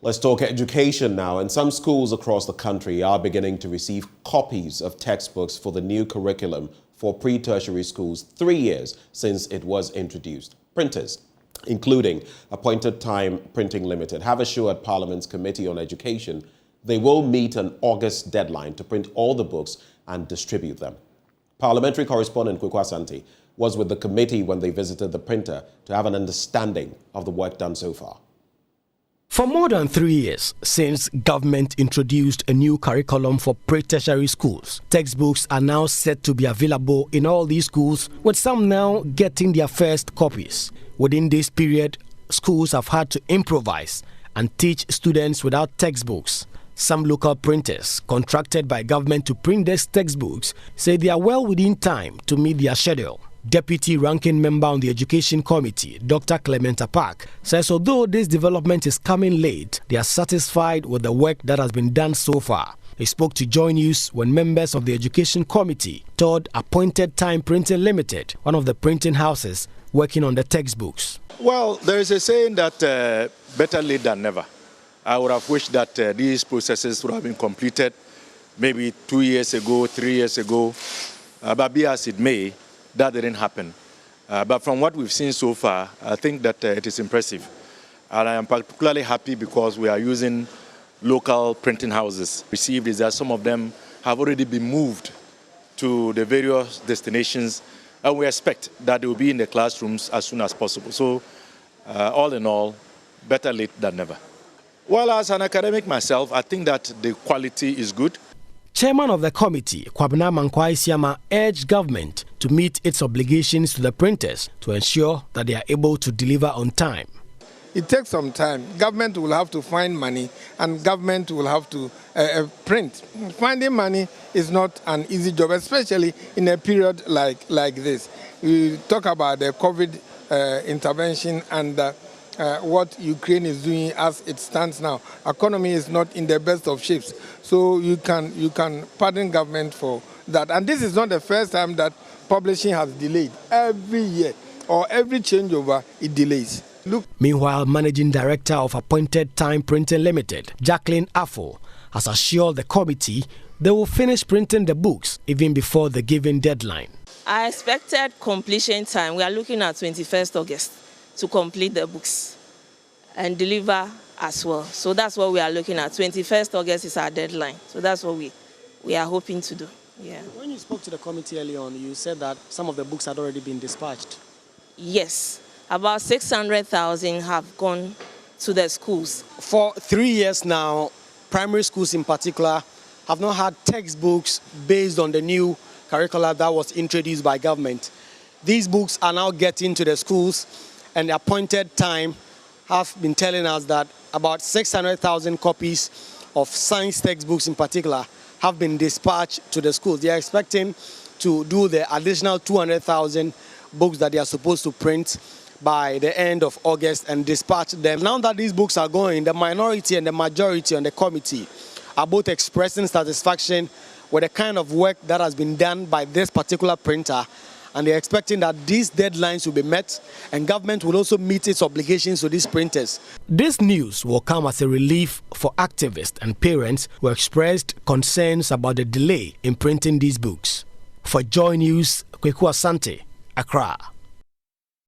Let's talk education now. And some schools across the country are beginning to receive copies of textbooks for the new curriculum for pre-tertiary schools 3 years since it was introduced. Printers, including Appointed Time Printing Limited, have assured Parliament's Committee on Education they will meet an August deadline to print all the books and distribute them. Parliamentary correspondent Kweku Asante was with the committee when they visited the printer to have an understanding of the work done so far. For more than 3 years since government introduced a new curriculum for pre-tertiary schools, textbooks are now set to be available in all these schools, with some now getting their first copies. Within this period, schools have had to improvise and teach students without textbooks. Some local printers contracted by government to print these textbooks say they are well within time to meet their schedule. Deputy Ranking Member on the Education Committee, Dr. Clement Apak, says although this development is coming late, they are satisfied with the work that has been done so far. He spoke to JoyNews when members of the Education Committee toured Appointed Time Printing Limited, one of the printing houses working on the textbooks. Well, there is a saying that better late than never. I would have wished that these processes would have been completed maybe 2 years ago, 3 years ago, but be as it may, that didn't happen. But from what we've seen so far, I think that it is impressive. And I am particularly happy because we are using local printing houses. Received is that some of them have already been moved to the various destinations, and we expect that they will be in the classrooms as soon as possible. So all in all, better late than never. Well, as an academic myself, I think that the quality is good. Chairman of the committee, Kwabena Mankwai-Siama, urged government to meet its obligations to the printers to ensure that they are able to deliver on time. It takes some time. Government will have to find money and government will have to print. Finding money is not an easy job, especially in a period like this. We talk about the COVID intervention and what Ukraine is doing as it stands now. Economy is not in the best of shapes, so you can pardon government for that. And this is not the first time that publishing has delayed. Every year or every changeover, it delays. Meanwhile, Managing Director of Appointed Time Printing Limited, Jacqueline Affo, has assured the committee they will finish printing the books even before the given deadline. I expected completion time. We are looking at 21st August to complete the books and deliver as well. So that's what we are looking at. 21st August is our deadline. So that's what we are hoping to do. Yeah. When you spoke to the committee early on, you said that some of the books had already been dispatched. Yes. About 600,000 have gone to the schools. For 3 years now, primary schools in particular have not had textbooks based on the new curriculum that was introduced by government. These books are now getting to the schools, and the Appointed Time have been telling us that about 600,000 copies of science textbooks in particular have been dispatched to the schools. They are expecting to do the additional 200,000 books that they are supposed to print by the end of August and dispatch them. Now that these books are going, the minority and the majority on the committee are both expressing satisfaction with the kind of work that has been done by this particular printer, and they're expecting that these deadlines will be met and government will also meet its obligations to these printers. This news will come as a relief for activists and parents who expressed concerns about the delay in printing these books. For JoyNews, Kweku Asante, Accra.